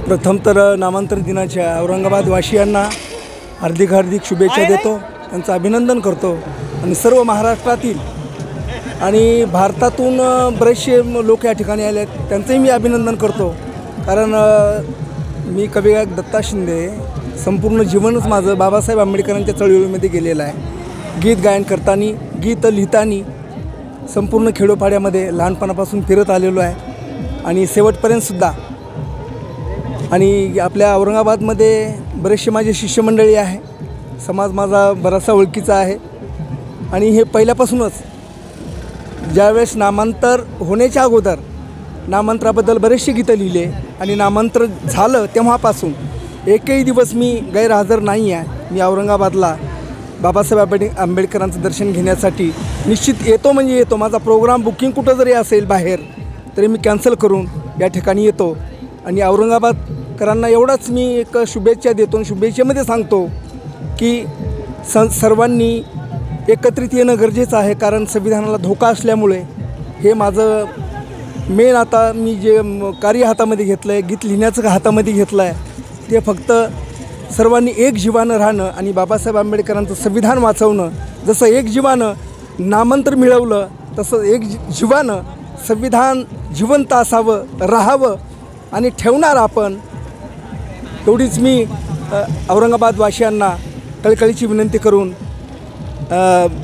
प्रथम तर नामांतर दिनाच्या औरंगाबादवासियांना हार्दिक शुभेच्छा देतो, त्यांचं अभिनंदन करतो. आणि सर्व महाराष्ट्रातील आणि भारतातून बरेचसे लोक या ठिकाणी आले आहेत, त्यांचंही मी अभिनंदन करतो. कारण मी कविगायक दत्ता शिंदे संपूर्ण जीवनच माझं बाबासाहेब आंबेडकरांच्या चळवळीमध्ये गेलेलं आहे. गीत गायन करताना, गीत लिहिताना संपूर्ण खेडोपाड्यामध्ये लहानपणापासून फिरत आलेलो आहे आणि शेवटपर्यंतसुद्धा. आणि आपल्या औरंगाबादमध्ये बरेचसे माझे शिष्यमंडळी आहे, समाज माझा बराचसा ओळखीचा आहे. आणि हे पहिल्यापासूनच ज्यावेळेस नामांतर होण्याच्या अगोदर नामांतराबद्दल बरेचसे गीतं लिहिले आणि नामांतर झालं तेव्हापासून एकही दिवस मी गैरहजर नाही आहे. मी औरंगाबादला बाबासाहेब आंबेडकरांचं दर्शन घेण्यासाठी निश्चित येतो म्हणजे येतो. माझा प्रोग्राम बुकिंग कुठं जरी असेल बाहेर तरी मी कॅन्सल करून या ठिकाणी येतो. आणि औरंगाबादकरांना एवढाच मी एक शुभेच्छा देतो आणि शुभेच्छेमध्ये सांगतो की सर्वांनी एकत्रित येणं गरजेचं आहे. कारण संविधानाला धोका असल्यामुळे हे माझं मेन आता मी जे कार्य हातामध्ये घेतलं आहे, गीत लिहिण्याचं हातामध्ये घेतलं आहे, ते फक्त सर्वांनी एक जीवानं राहणं आणि बाबासाहेब आंबेडकरांचं संविधान वाचवणं. जसं एक जीवानं नामांतर मिळवलं तसं एक जीवानं संविधान जिवंत असावं, राहावं आणि ठेवणार आपण. एवढीच मी औरंगाबादवासियांना कळकळीची विनंती करून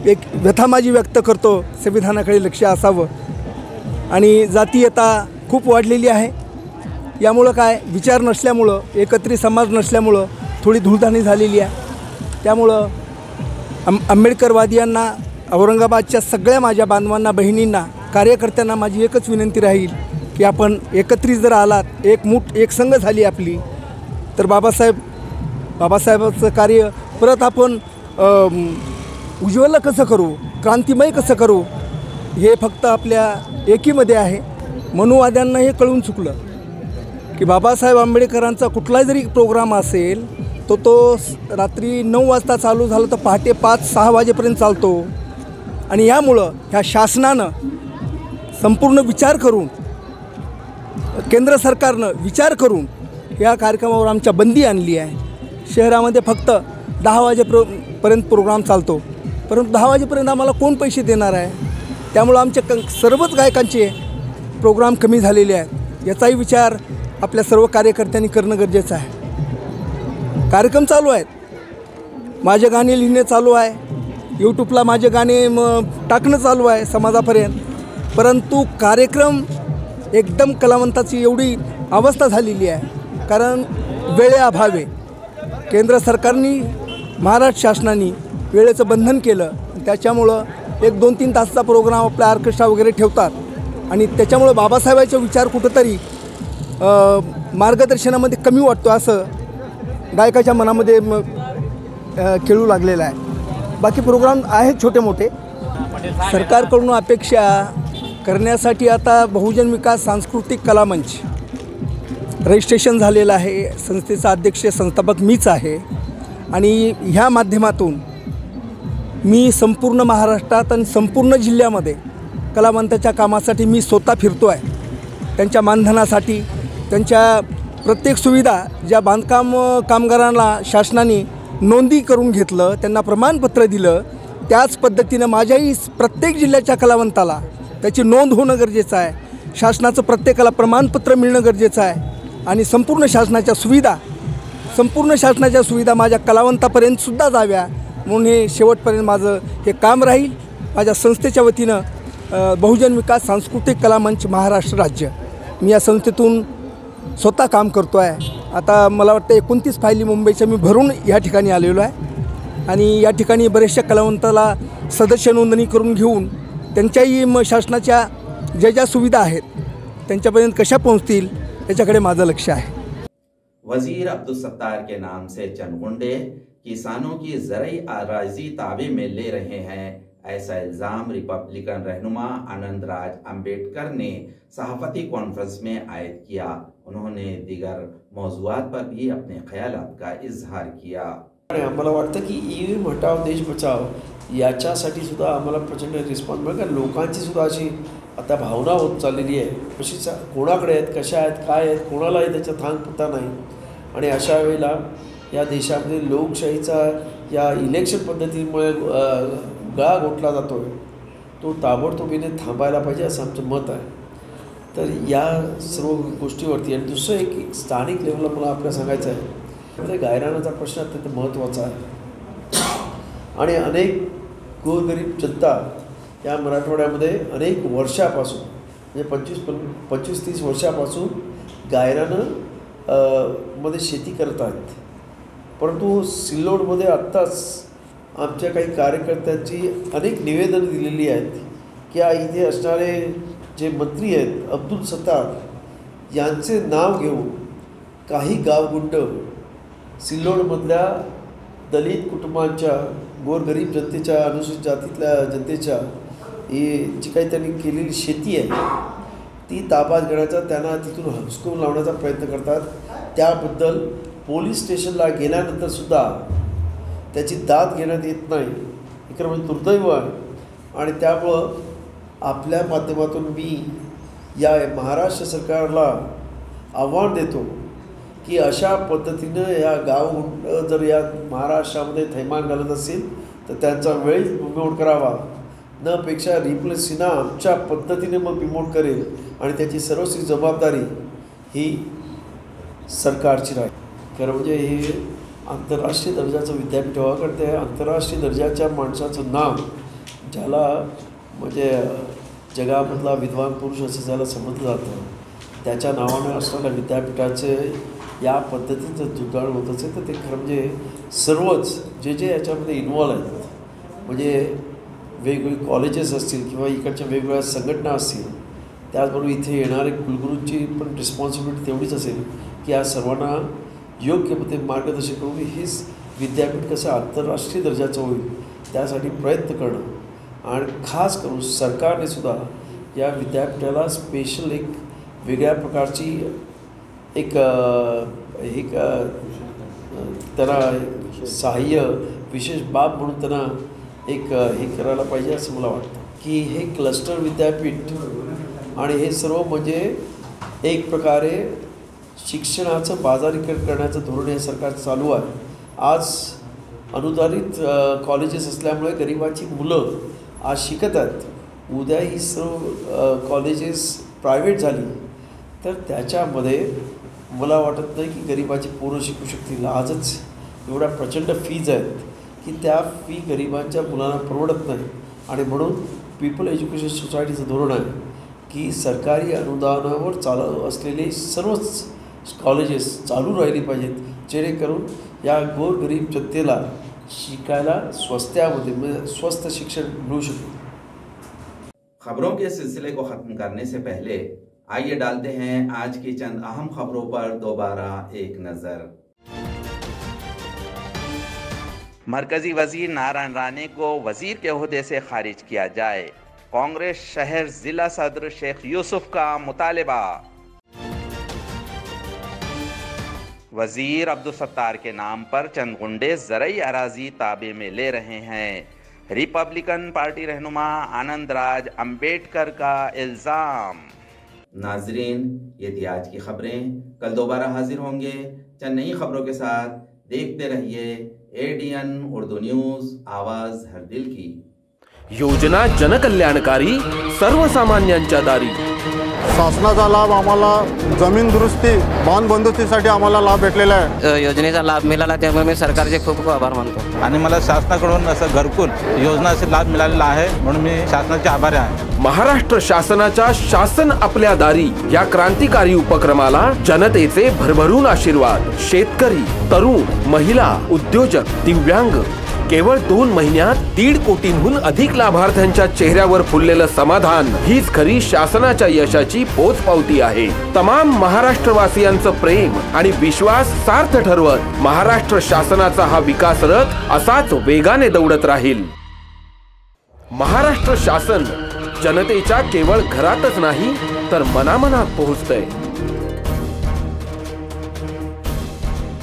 एक व्यथा माझी व्यक्त करतो. संविधानाकडे लक्ष असावं. आणि जातीयता खूप वाढलेली आहे. यामुळं काय विचार नसल्यामुळं, एकत्रित समाज नसल्यामुळं थोडी धूळधाणी झालेली आहे. त्यामुळं आंबेडकरवादियांना, औरंगाबादच्या सगळ्या माझ्या बांधवांना, बहिणींना, कार्यकर्त्यांना माझी एकच विनंती राहील की आपण एकत्रित जर आलात, एक संघ झाली आपली, तर बाबासाहेबांचं कार्य परत आपण उज्ज्वल कसं करू, क्रांतिमय कसं करू, हे फक्त आपल्या एकीमध्ये आहे. मनुवाद्यांना हे कळून चुकलं की बाबासाहेब आंबेडकरांचा कुठलाही जरी प्रोग्राम असेल तो रात्री 9 वाजता चालू झालं तर पहाटे 5-6 वाजेपर्यंत चालतो. आणि यामुळं ह्या शासनानं संपूर्ण विचार करून, केंद्र सरकारनं विचार करून या कार्यक्रमावर आमच्या बंदी आणली आहे. शहरामध्ये फक्त 10 वाजेपर्यंत प्रोग्राम चालतो, परंतु 10 वाजेपर्यंत आम्हाला कोण पैसे देणार आहे? त्यामुळं आमच्या सर्वच गायकांचे प्रोग्राम कमी झालेले आहेत. याचाही विचार आपल्या सर्व कार्यकर्त्यांनी करणं गरजेचं आहे. कार्यक्रम चालू आहेत, माझे गाणे लिहिणे चालू आहे, यूट्यूबला माझे गाणे टाकणं चालू आहे समाजापर्यंत. परंतु कार्यक्रम एकदम कलावंताची एवढी अवस्था झालेली आहे कारण वेळेअभावे केंद्र सरकारने, महाराष्ट्र शासनाने वेळेचं बंधन केलं. त्याच्यामुळं 1-2-3 तासाचा प्रोग्राम आपला ऑर्केस्ट्रा वगैरे ठेवतात आणि त्याच्यामुळं बाबासाहेबांचा विचार कुठंतरी मार्गदर्शनामध्ये कमी वाटतो असं गायकाच्या मनामध्ये खेळू लागलेलं आहे. बाकी प्रोग्राम आहेत छोटे मोठे, सरकारकडून अपेक्षा करण्यासाठी आता बहुजन विकास सांस्कृतिक कला मंच रजिस्ट्रेशन झालेलं आहे. संस्थेचा अध्यक्ष संस्थापक मीच आहे आणि ह्या माध्यमातून मी संपूर्ण महाराष्ट्रात आणि संपूर्ण जिल्ह्यामध्ये कलावंताच्या कामासाठी मी स्वतः फिरतो आहे. त्यांच्या मानधनासाठी, त्यांच्या प्रत्येक सुविधा ज्या बांधकाम कामगारांना शासनाने नोंदी करून घेतलं, त्यांना प्रमाणपत्र दिलं, त्याच पद्धतीनं माझ्याही प्रत्येक जिल्ह्याच्या कलावंताला त्याची नोंद होणं गरजेचं आहे. शासनाचं प्रत्येकाला प्रमाणपत्र मिळणं गरजेचं आहे आणि संपूर्ण शासनाच्या सुविधा माझ्या कलावंतापर्यंतसुद्धा जाव्या म्हणून हे शेवटपर्यंत माझं हे काम राहील. माझ्या संस्थेच्या वतीनं बहुजन विकास सांस्कृतिक कला मंच महाराष्ट्र राज्य, मी या संस्थेतून स्वतः काम करतो आहे. आता मला वाटतं 29 फायली मुंबईच्या मी भरून या ठिकाणी आलेलो आहे आणि या ठिकाणी बरेचशा कलावंताला सदस्य नोंदणी करून घेऊन त्यांच्याही शासनाच्या ज्या सुविधा आहेत त्यांच्यापर्यंत कशा पोहोचतील याच्याकडे माझं लक्ष आहे. वजीर अब्दुल सत्तार के नाम से चंद गुंडे किसानों की ज़राई अराज़ी ताबे में ले रहे हैं, ऐसा इल्ज़ाम रिपब्लिकन रहनुमा आनंद राज अम्बेडकर ने सहाफ़ती कॉन्फ्रेंस में आयद किया. उन्होंने दीगर मौज़ूआत पर भी अपने ख्यालात का इजहार किया. आम्हाला वाटतं की ईव्हीएम हटाव देश बचाव याच्यासाठी सुद्धा आम्हाला प्रचंड रिस्पॉन्स मिळेल. कारण लोकांची सुद्धा अशी आता भावना होत चाललेली आहे, कशीच कोणाकडे आहेत, कशा आहेत, काय आहेत, कोणालाही त्याचा थांग पत्ता नाही. आणि अशा वेळेला या देशामध्ये लोकशाहीचा या इलेक्शन पद्धतीमुळे गळा घोटला जातो आहे, तो ताबडतोबीने थांबायला पाहिजे असं आमचं मत आहे. तर या सर्व गोष्टीवरती आणि दुसरं एक स्थानिक लेवलला मला आपल्याला सांगायचं आहे, म्हणजे गायरानाचा प्रश्न अत्यंत महत्त्वाचा आहे आणि अनेक गोरगरीब जनता या मराठवाड्यामध्ये अनेक वर्षापासून म्हणजे 25-30 वर्षापासून गायरानं मध्ये शेती करत आहेत. परंतु सिल्लोडमध्ये आत्ताच आमच्या काही कार्यकर्त्यांची अनेक निवेदनं दिलेली आहेत की इथे असणारे जे मंत्री आहेत अब्दुल सत्तार यांचे नाव घेऊन काही गावगुंड सिल्लोडमधल्या दलित कुटुंबांच्या, गोरगरीब जनतेच्या, अनुसूचित जातीतल्या जनतेच्या जी काही त्यांनी केलेली शेती आहे ती ताब्यात घेण्याचा, त्यांना तिथून हुसकून लावण्याचा प्रयत्न करतात. त्याबद्दल पोलीस स्टेशनला गेल्यानंतरसुद्धा त्याची दाद घेण्यात येत नाही, इकडं म्हणजे दुर्दैव आहे. आणि त्यामुळं आपल्या माध्यमातून मी या महाराष्ट्र सरकारला आव्हान देतो की अशा पद्धतीनं या गाव जर या महाराष्ट्रामध्ये थैमान घालत असेल तर त्यांचा वेळीच बिमोड करावा, न पेक्षा रिप्लेस सिन्हा आमच्या पद्धतीने मग बिमोड करेल आणि त्याची सर्वस्वी जबाबदारी ही सरकारची राहील. खरं म्हणजे हे आंतरराष्ट्रीय दर्जाचं विद्यापीठ व्हावं, कारण ते आंतरराष्ट्रीय दर्जाच्या माणसाचं नाव ज्याला म्हणजे जगामधला विद्वान पुरुष असं ज्याला समजलं जातं, त्याच्या नावानं असणाऱ्या विद्यापीठाचे या पद्धतीचं जुगाड होत असेल तर ते खरं म्हणजे सर्वच जे याच्यामध्ये इन्वॉल्व आहेत, म्हणजे वेगवेगळे कॉलेजेस असतील किंवा इकडच्या वेगवेगळ्या संघटना असतील, त्याचबरोबर इथे येणारे कुलगुरूंची पण रिस्पॉन्सिबिलिटी तेवढीच असेल की या सर्वांना योग्य पद्धतीने मार्गदर्शन करून हेच विद्यापीठ कसं आंतरराष्ट्रीय दर्जाचं होईल त्यासाठी प्रयत्न करणं. आणि खास करून सरकारने सुद्धा या विद्यापीठाला स्पेशल एक वेगळ्या प्रकारची एक त्यांना सहाय्य विशेष बाब म्हणून त्यांना एक हे करायला पाहिजे असं मला वाटतं की हे क्लस्टर विद्यापीठ आणि हे सर्व म्हणजे एक प्रकारे शिक्षणाचं बाजारीकरण करण्याचं धोरण हे सरकार चालू आहे. आज अनुदानित कॉलेजेस असल्यामुळे गरिबाची मुलं आज शिकत आहेत, उद्या ही सर्व कॉलेजेस प्रायव्हेट झाली तर त्याच्यामध्ये मला वाटत नाही की गरिबाची पोरं शिकू शकतील. आजच एवढ्या प्रचंड फीज आहेत की त्या फी गरिबांच्या मुलांना परवडत नाही आणि म्हणून पीपल एज्युकेशन सोसायटीचं धोरण आहे की सरकारी अनुदानावर चालू असलेले सर्वच कॉलेजेस चालू राहिली पाहिजेत, जेणेकरून या गोरगरीब जनतेला शिकायला स्वस्त्यामध्ये म्हणजे स्वस्त शिक्षण मिळू शकेल. खबरों के सिलसिले को खत्म करने से पहले आइए डालते हैं आज की चंद अहम खबरों पर दोबारा एक नजर. मरकजी वजीर नारायण राणे को वजीर के ओहदे से खारिज किया जाए। कांग्रेस शहर जिला सदर शेख यूसुफ का मुतालबा। वजीर अब्दुल सत्तार के नाम पर चंद गुंडे ज़रई अराजी ताबे में ले रहे हैं। रिपब्लिकन पार्टी रहनुमा आनंद राज अम्बेडकर का इल्ज़ाम। नाजरीन, ये थी आज की खबरें। कल दोबारा हाजिर होंगे चंद नई खबरों के साथ। देखते रहिए ADN उर्दू न्यूज़, आवाज़ हर दिल की। योजना जनकल्याणकारी, सर्वसामान्यांच्या दारी। शासनाचा लाभ आम्हाला जमीन दुरुस्ती बांध बंदुस्तीसाठी आम्हाला लाभ भेटलेला आहे। योजनेचा लाभ मिळाला त्यामुळे मी सरकारचे खूप खूप आभार मानतो आणि मला शासनाकडून असं घरकुल योजनाचा लाभ मिळालेला आहे म्हणून मी शासनाचे आभारी आहे। महाराष्ट्र शासनाच्या शासन आपल्या दारी या क्रांतिकारी उपक्रमाला जनतेचे भरभरून आशीर्वाद। शेतकरी, तरुण, महिला, उद्योजक, दिव्यांग, केवळ 2 महिन्यात 1.5 कोटींहून अधिक लाभार्थ्यांच्या चेहऱ्यावर फुललेलं समाधान हीच खरी शासनाच्या यशाची पोचपावती आहे। तमाम महाराष्ट्रवासियांचं प्रेम आणि विश्वास सार्थ ठरवत महाराष्ट्र शासनाचा हा विकास रथ असाच वेगाने दौडत राहील। महाराष्ट्र शासन जनतेच्या केवळ घरातच नाही तर मनामनात पोहोचतंय।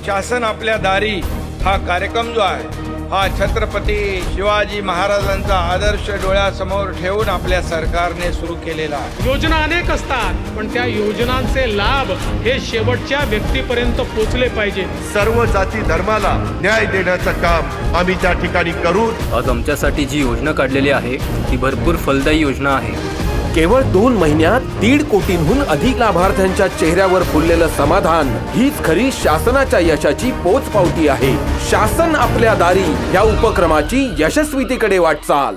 शासन आपल्या दारी हा कार्यक्रम जो आहे हा छत्रपती शिवाजी महाराजांचा आदर्श डोळ्यासमोर ठेवून आपल्या सरकारने सुरू केलेला आहे। योजना अनेक असतात पण त्या योजनांचे लाभ हे शेवटच्या व्यक्तीपर्यंत पोहोचले पाहिजे। सर्व जाती धर्माला न्याय देण्याचं काम आम्ही त्या ठिकाणी करू। आज आमच्यासाठी जी योजना काढलेली आहे ती भरपूर फलदायी योजना आहे। केवळ 2 महिन्यात 1.5 कोटींहून अधिक लाभार्थ्यांच्या चेहऱ्यावर फुललेलं समाधान हीच खरी शासनाच्या यशाची पोचपावती आहे। शासन आपल्या दारी या उपक्रमाची यशस्वीतेकडे वाटचाल।